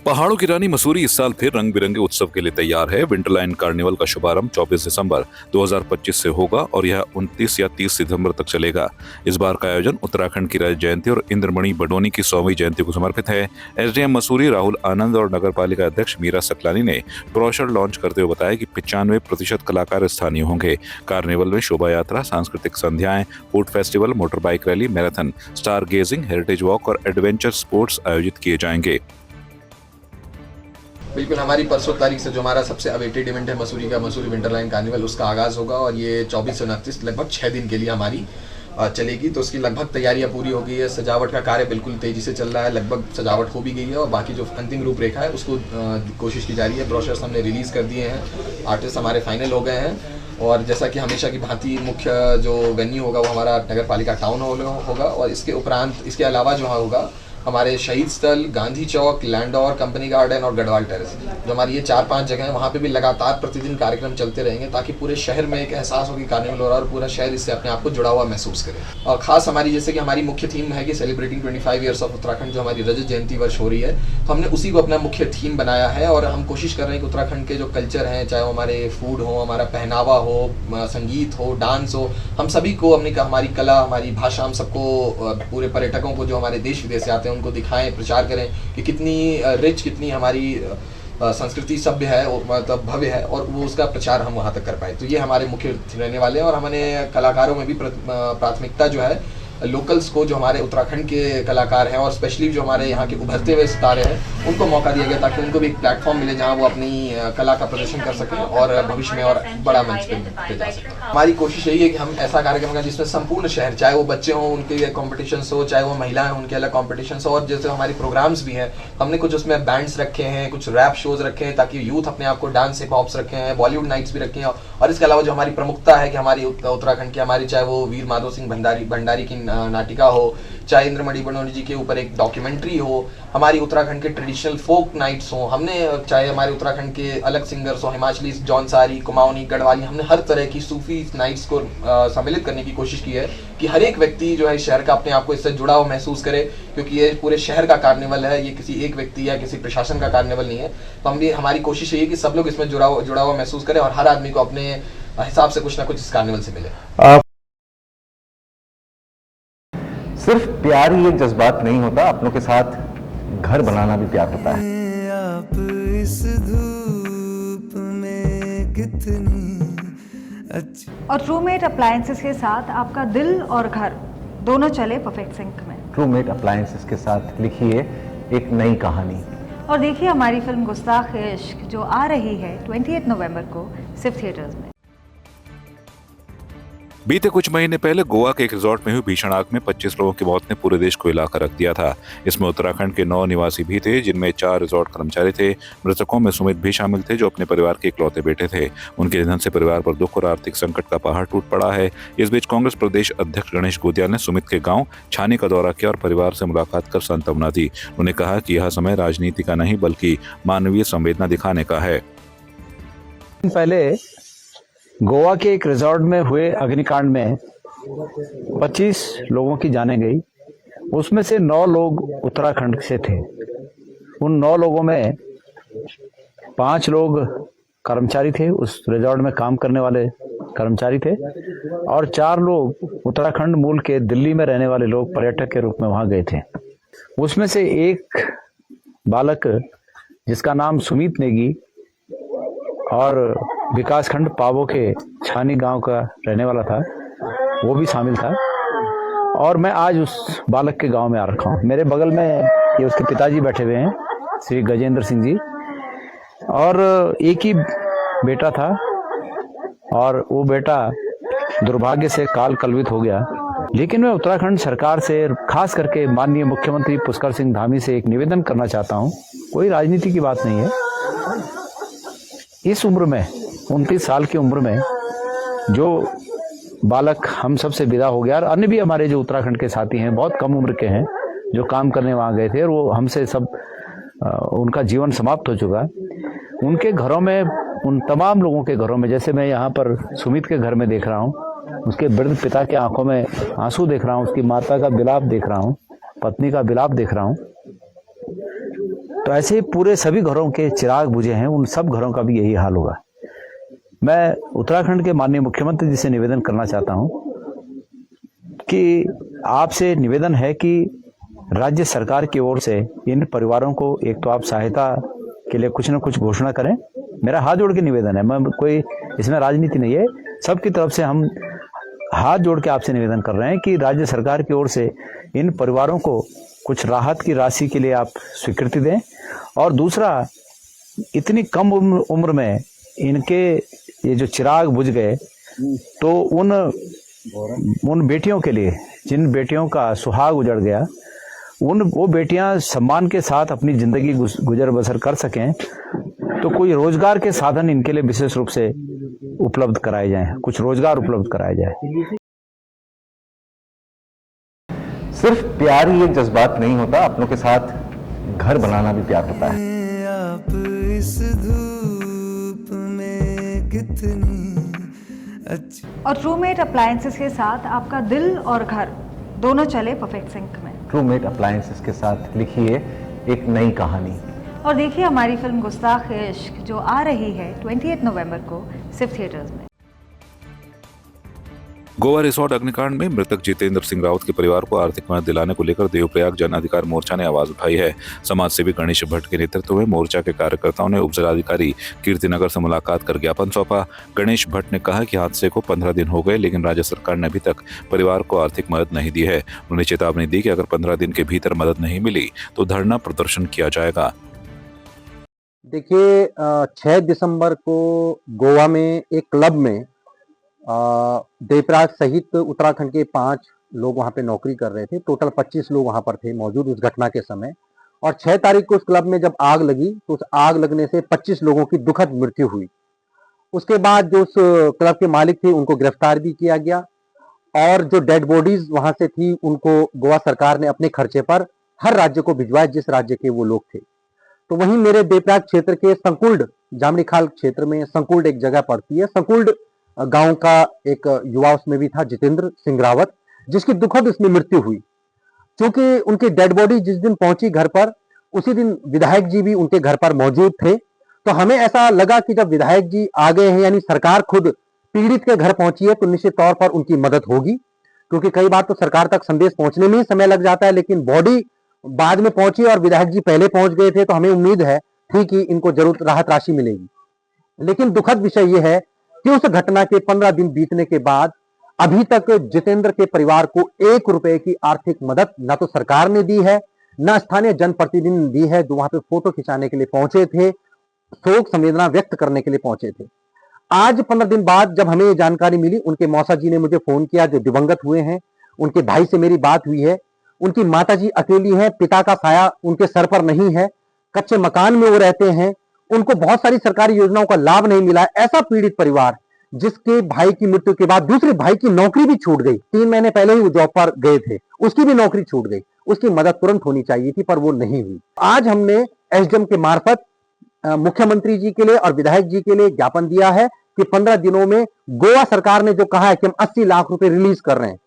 पहाड़ों की रानी मसूरी इस साल फिर रंग बिरंगे उत्सव के लिए तैयार है। विंटरलैंड कार्निवल का शुभारंभ 24 दिसंबर 2025 से होगा और यह 29 या 30 सितंबर तक चलेगा। इस बार का आयोजन उत्तराखंड की रजत जयंती और इंद्रमणि बडोनी की 100वीं जयंती को समर्पित है। एसडीएम मसूरी राहुल आनंद और नगर पालिका अध्यक्ष मीरा सकलानी ने ब्रोशर लॉन्च करते हुए बताया कि 95% कलाकार स्थानीय होंगे। कार्निवल में शोभा यात्रा, सांस्कृतिक संध्याएं, food festival, motor bike rally, marathon, star gazing, heritage walk और एडवेंचर स्पोर्ट्स आयोजित किए जाएंगे। बिल्कुल, हमारी परसों तारीख से जो हमारा सबसे अवेटेड इवेंट है मसूरी का, मसूरी विंटरलैंड कार्निवल, उसका आगाज़ होगा और ये 24 से 29 लगभग 6 दिन के लिए हमारी चलेगी। तो उसकी लगभग तैयारियां पूरी हो गई है। सजावट का कार्य बिल्कुल तेज़ी से चल रहा है, लगभग सजावट हो भी गई है और बाकी जो अंतिम रूपरेखा है उसको कोशिश की जा रही है। ब्रोशर्स हमने रिलीज़ कर दिए हैं, आर्टिस्ट हमारे फाइनल हो गए हैं और जैसा कि हमेशा की भांति मुख्य जो वेन्यू होगा वो हमारा नगर पालिका टाउन हॉल होगा और इसके उपरांत, इसके अलावा जो होगा हमारे शहीद स्थल, गांधी चौक, लैंडौर, कंपनी गार्डन और गढ़वाल टेरेस, जो हमारी ये 4-5 जगह हैं, वहाँ पे भी लगातार प्रतिदिन कार्यक्रम चलते रहेंगे ताकि पूरे शहर में एक एहसास हो कि कार्निवल हो रहा है और पूरा शहर इससे अपने आप को जुड़ा हुआ महसूस करे। और खास हमारी जैसे कि हमारी मुख्य थीम है कि सेलिब्रेटिंग 25 ईयर्स ऑफ उत्तराखंड, जो हमारी रजत जयंती वर्ष हो रही है, तो हमने उसी को अपना मुख्य थीम बनाया है और हम कोशिश कर रहे हैं कि उत्तराखंड के जो कल्चर हैं, चाहे वो हमारे फूड हो, हमारा पहनावा हो, संगीत हो, डांस हो, हम सभी को हमारी कला, हमारी भाषा, हम सबको पूरे पर्यटकों को जो हमारे देश विदेश से आते हैं उनको दिखाएं, प्रचार करें कि कितनी रिच, कितनी हमारी संस्कृति सभ्य है, मतलब भव्य है और वो उसका प्रचार हम वहाँ तक कर पाए। तो ये हमारे मुख्य रहने वाले हैं और हमने कलाकारों में भी प्राथमिकता जो है लोकल्स को, जो हमारे उत्तराखंड के कलाकार हैं और स्पेशली जो हमारे यहाँ के उभरते हुए सितारे हैं, उनको मौका दिया गया ताकि उनको भी एक प्लेटफॉर्म मिले जहाँ वो अपनी कला का प्रदर्शन कर सकें और भविष्य में और बड़ा मंच पे जा सकें। हमारी कोशिश यही है कि हम ऐसा कार्यक्रम करें जिसमें संपूर्ण शहर, चाहे वो बच्चे हों उनके कॉम्पिटिशन्स हो, चाहे वो महिलाएं उनके अलग कॉम्पिटिशन्स हो, और जैसे हमारी प्रोग्राम्स भी हैं, हमने कुछ उसमें बैंड्स रखे हैं, कुछ रैप शोज रखे हैं ताकि यूथ अपने आप को डांस हिप हॉप्स रखे हैं, बॉलीवुड नाइट्स भी रखे हैं और इसके अलावा जो हमारी प्रमुखता है कि हमारी उत्तराखंड की, हमारी चाहे वो वीर माधो सिंह भंडारी की नाटिका हो, चाहे इंद्रमणि बडोनी जी के ऊपर एक डॉक्यूमेंट्री हो, हमारी उत्तराखंड के ट्रेडिशनल फोक नाइट्स हो, हमने चाहे हमारे उत्तराखंड के अलग सिंगर्स हो, हिमाचली, जौनसारी, कुमाऊनी, गढ़वाली, हमने हर तरह की सूफी नाइट्स को सम्मिलित करने की कोशिश की है कि हर एक व्यक्ति जो है शहर का अपने आप को इससे जुड़ा हुआ महसूस करे, क्योंकि ये पूरे शहर का कार्निवल है, ये किसी एक व्यक्ति या किसी प्रशासन का कार्निवल नहीं है। तो हमारी कोशिश है कि सब लोग इसमें जुड़ा हुआ महसूस करें और हर आदमी को अपने हिसाब से कुछ ना कुछ इस कार्निवल से मिले। सिर्फ प्यार ही एक जज्बात नहीं होता, अपनों के साथ घर बनाना भी प्यार होता है। आप इस धूप में कितनी अच्छी। और ट्रूमेट अप्लायंसेस के साथ आपका दिल और घर दोनों चले परफेक्ट सिंक में। ट्रूमेट अप्लायंसेस के साथ लिखिए एक नई कहानी और देखिए हमारी फिल्म गुस्ताख-ए-इश्क, जो आ रही है 28 नवंबर को सिर्फ थिएटर्स में। बीते कुछ महीने पहले गोवा के एक रिजॉर्ट में हुई भीषण आग में 25 लोगों की मौत ने पूरे देश को हिला कर रख दिया था। इसमें उत्तराखंड के 9 निवासी भी थे, जिनमें 4 रिजॉर्ट कर्मचारी थे। मृतकों में सुमित भी शामिल थे, जो अपने परिवार के इकलौते बेटे थे। उनके निधन से परिवार पर दुख और आर्थिक संकट का पहाड़ टूट पड़ा है। इस बीच कांग्रेस प्रदेश अध्यक्ष गणेश गोदिया ने सुमित के गाँव छानी का दौरा किया और परिवार से मुलाकात कर सांत्वना दी। उन्होंने कहा कि यह समय राजनीति का नहीं बल्कि मानवीय संवेदना दिखाने का है। पहले गोवा के एक रिजॉर्ट में हुए अग्निकांड में 25 लोगों की जानें गई। उसमें से 9 लोग उत्तराखंड से थे। उन 9 लोगों में 5 लोग कर्मचारी थे, उस रिजॉर्ट में काम करने वाले कर्मचारी थे, और 4 लोग उत्तराखंड मूल के दिल्ली में रहने वाले लोग पर्यटक के रूप में वहां गए थे। उसमें से एक बालक जिसका नाम सुमित नेगी और विकासखंड पावो के छानी गांव का रहने वाला था, वो भी शामिल था। और मैं आज उस बालक के गांव में आ रखा हूँ। मेरे बगल में ये उसके पिताजी बैठे हुए हैं, श्री गजेंद्र सिंह जी, और एक ही बेटा था और वो बेटा दुर्भाग्य से काल कलवित हो गया। लेकिन मैं उत्तराखंड सरकार से, खास करके माननीय मुख्यमंत्री पुष्कर सिंह धामी से एक निवेदन करना चाहता हूँ। कोई राजनीति की बात नहीं है। इस उम्र में, 29 साल की उम्र में, जो बालक हम सब से विदा हो गया, और अन्य भी हमारे जो उत्तराखंड के साथी हैं, बहुत कम उम्र के हैं, जो काम करने वहाँ गए थे और वो हमसे सब उनका जीवन समाप्त हो चुका। उनके घरों में, उन तमाम लोगों के घरों में, जैसे मैं यहाँ पर सुमित के घर में देख रहा हूँ, उसके वृद्ध पिता के आंखों में आंसू देख रहा हूँ, उसकी माता का विलाप देख रहा हूँ, पत्नी का विलाप देख रहा हूँ। तो ऐसे ही पूरे सभी घरों के चिराग बुझे हैं, उन सब घरों का भी यही हाल होगा। मैं उत्तराखंड के माननीय मुख्यमंत्री जी से निवेदन करना चाहता हूं कि आपसे निवेदन है कि राज्य सरकार की ओर से इन परिवारों को एक तो आप सहायता के लिए कुछ न कुछ घोषणा करें। मेरा हाथ जोड़ के निवेदन है, मैं कोई इसमें राजनीति नहीं है, सबकी तरफ से हम हाथ जोड़ के आपसे निवेदन कर रहे हैं कि राज्य सरकार की ओर से इन परिवारों को कुछ राहत की राशि के लिए आप स्वीकृति दें। और दूसरा, इतनी कम उम्र में इनके ये जो चिराग बुझ गए, तो उन बेटियों के लिए, जिन बेटियों का सुहाग उजड़ गया, वो बेटियां सम्मान के साथ अपनी जिंदगी गुजर बसर कर सकें, तो कोई रोजगार के साधन इनके लिए विशेष रूप से उपलब्ध कराए जाएं, कुछ रोजगार उपलब्ध कराया जाए। सिर्फ प्यार ही एक जज्बात नहीं होता, अपनों के साथ घर बनाना भी प्यार होता है। आप इस धूप में कितनी अच्छी। और ट्रूमेट अप्लायंसेस के साथ आपका दिल और घर दोनों चले परफेक्ट सिंक में। ट्रूमेट अप्लायंसेस के साथ लिखिए एक नई कहानी। और देखिए हमारी फिल्म गुस्ताख इश्क, जो आ रही है 28 नवंबर को सिर्फ थिएटर्स में। गोवा रिसोर्ट अग्निकांड में मृतक जितेंद्र सिंह रावत के परिवार को आर्थिक मदद दिलाने को लेकर देवप्रयाग जन अधिकार मोर्चा ने आवाज उठाई है। समाज सेवी गणेश भट्ट के नेतृत्व में मोर्चा के कार्यकर्ताओं ने उपजिलाधिकारी कीर्तिनगर से मुलाकात कर ज्ञापन सौंपा। गणेश भट्ट ने कहा कि हादसे को 15 दिन हो गए, लेकिन राज्य सरकार ने अभी तक परिवार को आर्थिक मदद नहीं दी है। उन्होंने चेतावनी दी कि अगर 15 दिन के भीतर मदद नहीं मिली तो धरना प्रदर्शन किया जाएगा। देखिए, 6 दिसंबर को गोवा में एक क्लब में देवप्रयाग सहित उत्तराखंड के 5 लोग वहां पे नौकरी कर रहे थे। टोटल 25 लोग वहां पर थे मौजूद उस घटना के समय। और 6 तारीख को उस क्लब में जब आग लगी तो उस आग लगने से 25 लोगों की दुखद मृत्यु हुई। उसके बाद जो उस क्लब के मालिक थे उनको गिरफ्तार भी किया गया, और जो डेड बॉडीज वहां से थी उनको गोवा सरकार ने अपने खर्चे पर हर राज्य को भिजवाया जिस राज्य के वो लोग थे। तो वहीं मेरे देवप्रयाग क्षेत्र के संकुल्ड, जामनीखाल क्षेत्र में संकुल्ड एक जगह पड़ती है, संकुल्ड गांव का एक युवा उसमें भी था, जितेंद्र सिंह रावत, जिसकी दुखद उसमें मृत्यु हुई। क्योंकि उनकी डेड बॉडी जिस दिन पहुंची घर पर, उसी दिन विधायक जी भी उनके घर पर मौजूद थे। तो हमें ऐसा लगा कि जब विधायक जी आ गए हैं, यानी सरकार खुद पीड़ित के घर पहुंची है, तो निश्चित तौर पर उनकी मदद होगी। क्योंकि कई बार तो सरकार तक संदेश पहुंचने में ही समय लग जाता है, लेकिन बॉडी बाद में पहुंची और विधायक जी पहले पहुंच गए थे, तो हमें उम्मीद है थी कि इनको जरूर राहत राशि मिलेगी। लेकिन दुखद विषय यह है कि उस घटना के 15 दिन बीतने के बाद अभी तक जितेंद्र के परिवार को 1 रुपए की आर्थिक मदद न तो सरकार ने दी है, न स्थानीय जनप्रतिनिधि ने दी है, जो वहां पे फोटो खिंचाने के लिए पहुंचे थे, शोक संवेदना व्यक्त करने के लिए पहुंचे थे। आज 15 दिन बाद जब हमें ये जानकारी मिली, उनके मौसा जी ने मुझे फोन किया, जो दिवंगत हुए हैं। उनके भाई से मेरी बात हुई है। उनकी माता जी अकेली हैं, पिता का साया उनके सर पर नहीं है, कच्चे मकान में वो रहते हैं, उनको बहुत सारी सरकारी योजनाओं का लाभ नहीं मिला। ऐसा पीड़ित परिवार जिसके भाई की मृत्यु के बाद दूसरे भाई की नौकरी भी छूट गई, 3 महीने पहले ही वो जॉब पर गए थे, उसकी भी नौकरी छूट गई। उसकी मदद तुरंत होनी चाहिए थी, पर वो नहीं हुई। आज हमने एसडीएम के मार्फत मुख्यमंत्री जी के लिए और विधायक जी के लिए ज्ञापन दिया है कि 15 दिनों में गोवा सरकार ने जो कहा है कि हम 80 लाख रुपए रिलीज कर रहे हैं,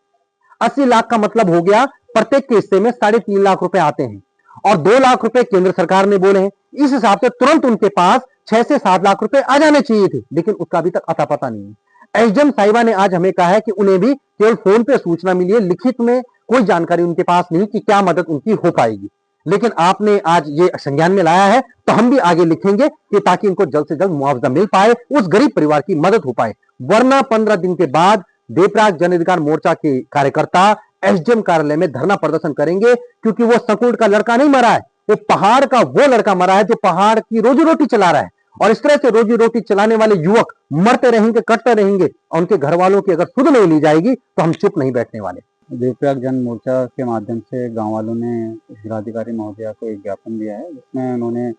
80 लाख का मतलब हो गया प्रत्येक के हिस्से में 3.5 लाख रुपए आते हैं, और 2 लाख रुपए केंद्र सरकार ने बोले हैं। इस हिसाब से तुरंत उनके पास 6 से 7 लाख रुपए आ जाने चाहिए थे, लेकिन उसका अभी तक अता पता नहीं है। एसडीएम साहिबा ने आज हमें कहा है कि उन्हें भी केवल फोन पे सूचना मिली है, लिखित में कोई जानकारी उनके पास नहीं कि क्या मदद उनकी हो पाएगी। लेकिन आपने आज ये संज्ञान में लाया है, तो हम भी आगे लिखेंगे कि ताकि इनको जल्द से जल्द मुआवजा मिल पाए, उस गरीब परिवार की मदद हो पाए। वरना 15 दिन के बाद देवप्रयाग जन अधिकार मोर्चा के कार्यकर्ता एसडीएम कार्यालय में धरना प्रदर्शन करेंगे, क्योंकि वो संकुल का लड़का नहीं मरा है, वो पहाड़ का वो लड़का मरा है जो पहाड़ की रोजी रोटी चला रहा है। और इस तरह से रोजी रोटी चलाने वाले युवक मरते रहेंगे, कटते रहेंगे, और उनके घर वालों की अगर सुध नहीं ली जाएगी तो हम चुप नहीं बैठने वाले। देवप्रयाग जन मोर्चा के माध्यम से गांव वालों ने जिलाधिकारी महोदया को एक ज्ञापन दिया है, जिसमें उन्होंने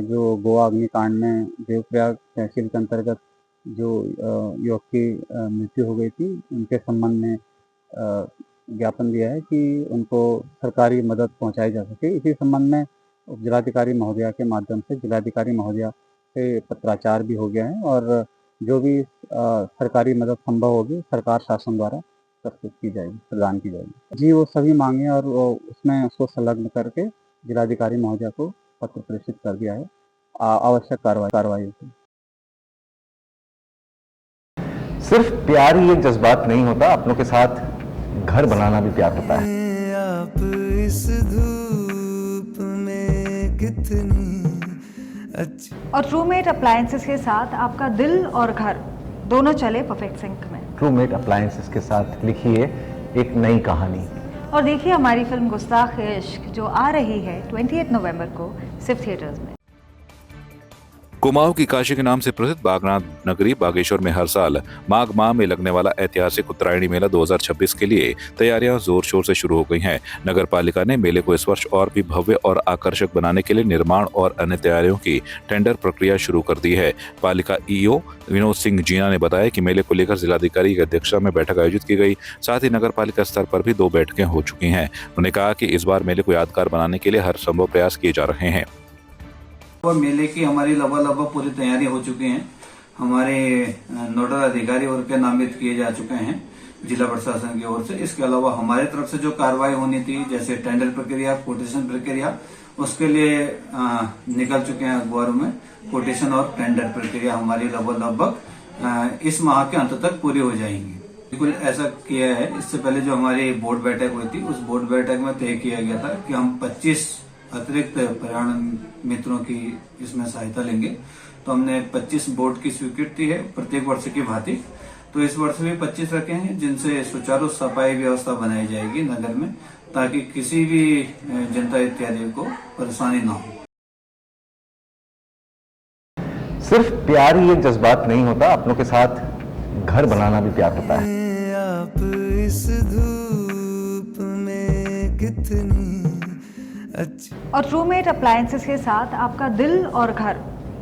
जो गोवा अग्निकांड में देवप्रयाग तहसील के अंतर्गत जो युवक की मृत्यु हो गई थी, उनके संबंध में ज्ञापन दिया है कि उनको सरकारी मदद पहुंचाई जा सके। इसी संबंध में जिलाधिकारी महोदया के माध्यम से जिलाधिकारी महोदया से पत्राचार भी हो गया है, और जो भी सरकारी मदद संभव होगी सरकार शासन द्वारा प्रस्तुत की जाएगी, प्रदान की जाएगी। जी, वो सभी मांगे और उसमें उसको संलग्न करके जिलाधिकारी महोदया को पत्र प्रेषित कर दिया है, आवश्यक कार्रवाई होगी। सिर्फ प्यार ही एक जज्बात नहीं होता, अपनों के साथ घर बनाना भी प्यार होता है। आप इस धूप में कितनी अच्छी। और ट्रूमेट अप्लायंसेस के साथ आपका दिल और घर दोनों चले परफेक्ट सिंक में। ट्रूमेट अप्लायंसेस के साथ लिखिए एक नई कहानी। और देखिए हमारी फिल्म गुस्ताख इश्क जो आ रही है 28 नवंबर को सिर्फ थिएटर्स में। कुमाऊं की काशी के नाम से प्रसिद्ध बागनाथ नगरी बागेश्वर में हर साल माघ माह में लगने वाला ऐतिहासिक उत्तरायणी मेला 2026 के लिए तैयारियां जोर शोर से शुरू हो गई हैं। नगर पालिका ने मेले को इस वर्ष और भी भव्य और आकर्षक बनाने के लिए निर्माण और अन्य तैयारियों की टेंडर प्रक्रिया शुरू कर दी है। पालिका ईओ विनोद सिंह जीना ने बताया कि मेले को लेकर जिलाधिकारी की अध्यक्षता में बैठक आयोजित की गई। साथ ही नगर पालिका स्तर पर भी 2 बैठकें हो चुकी हैं। उन्होंने कहा कि इस बार मेले को यादगार बनाने के लिए हर संभव प्रयास किए जा रहे हैं। और मेले की हमारी लगभग पूरी तैयारी हो चुकी है। हमारे नोडल अधिकारी और के नामित किए जा चुके हैं जिला प्रशासन की ओर से। इसके अलावा हमारे तरफ से जो कार्रवाई होनी थी, जैसे टेंडर प्रक्रिया, कोटेशन प्रक्रिया, उसके लिए निकल चुके हैं अखबारों में। कोटेशन और टेंडर प्रक्रिया हमारी लगभग इस माह के अंत तक पूरी हो जाएंगी। बिल्कुल ऐसा किया है। इससे पहले जो हमारी बोर्ड बैठक हुई थी, उस बोर्ड बैठक में तय किया गया था कि हम 25 अतिरिक्त पर्यावरण मित्रों की इसमें सहायता लेंगे। तो हमने 25 बोर्ड की स्वीकृति है प्रत्येक वर्ष की भांति। तो इस वर्ष भी 25 रखे हैं, जिनसे सुचारू सफाई व्यवस्था बनाई जाएगी नगर में, ताकि किसी भी जनता इत्यादि को परेशानी न हो। सिर्फ प्यार ही एक जज्बात नहीं होता, अपनों के साथ घर बनाना भी प्यार होता है। आप इस धूप में कितनी अच्छी। और ट्रूमेट अप्लायंसेस के साथ आपका दिल और घर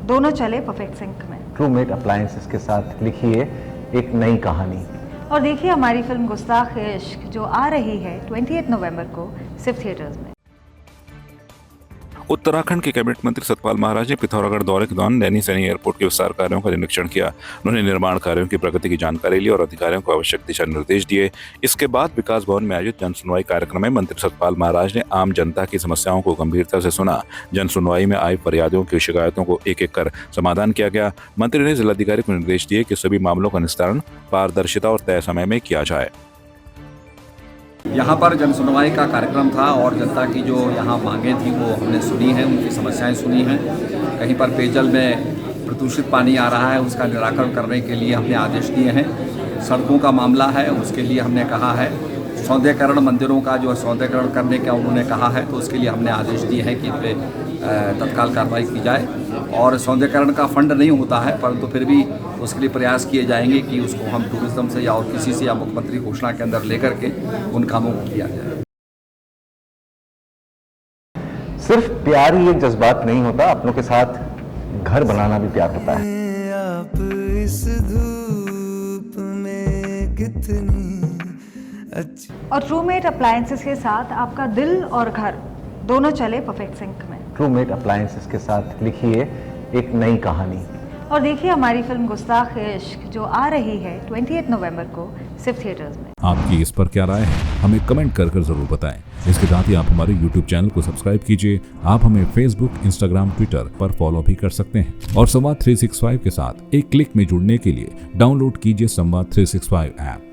दोनों चले परफेक्ट सिंक में। ट्रूमेट अप्लायंसेस के साथ लिखिए एक नई कहानी। और देखिए हमारी फिल्म गुस्ताख इश्क जो आ रही है 28 नवंबर को सिर्फ थिएटर्स में। उत्तराखंड के कैबिनेट मंत्री सतपाल महाराज ने पिथौरागढ़ दौरे के दौरान नैनी सैनी एयरपोर्ट के विस्तार कार्यों का निरीक्षण किया। उन्होंने निर्माण कार्यों की प्रगति की जानकारी ली और अधिकारियों को आवश्यक दिशा निर्देश दिए। इसके बाद विकास भवन में आयोजित जन सुनवाई कार्यक्रम में मंत्री सतपाल महाराज ने आम जनता की समस्याओं को गंभीरता से सुना। जन सुनवाई में आई फरियादियों की शिकायतों को एक एक कर समाधान किया गया। मंत्री ने जिलाधिकारी को निर्देश दिए कि सभी मामलों का निस्तारण पारदर्शिता और तय समय में किया जाए। यहाँ पर जन सुनवाई का कार्यक्रम था और जनता की जो यहाँ मांगें थी वो हमने सुनी हैं, उनकी समस्याएं सुनी हैं। कहीं पर पेयजल में प्रदूषित पानी आ रहा है, उसका निराकरण करने के लिए हमने आदेश दिए हैं। सड़कों का मामला है, उसके लिए हमने कहा है। सौंदर्यकरण मंदिरों का जो सौंदर्यकरण करने का उन्होंने कहा है, तो उसके लिए हमने आदेश दिए हैं कि इन पर तत्काल कार्रवाई की जाए। और सौंदर्यकरण का फंड नहीं होता है, परंतु फिर भी उसके लिए प्रयास किए जाएंगे कि उसको हम टूरिज्म से या और किसी से या मुख्यमंत्री घोषणा के अंदर लेकर के उन कामों को किया जाए। सिर्फ प्यार ही एक जज्बात नहीं होता, अपनों के साथ घर बनाना भी प्यार होता है। आप इस धूप में कितनी अच्छी। और ट्रूमेट अप्लायंसेस के साथ आपका दिल और घर दोनों चले परफेक्ट सिंक में। ट्रूमेट अप्लायंसेस के साथ लिखिए एक नई कहानी। और देखिए हमारी फिल्म गुस्ताख इश्क जो आ रही है 28 नवंबर को सिर्फ थिएटर्स में। आपकी इस पर क्या राय है, हमें कमेंट कर जरूर बताएं। इसके साथ ही आप हमारे YouTube चैनल को सब्सक्राइब कीजिए। आप हमें Facebook, Instagram, Twitter पर फॉलो भी कर सकते हैं। और संवाद 365 के साथ एक क्लिक में जुड़ने के लिए डाउनलोड कीजिए संवाद 365 ऐप।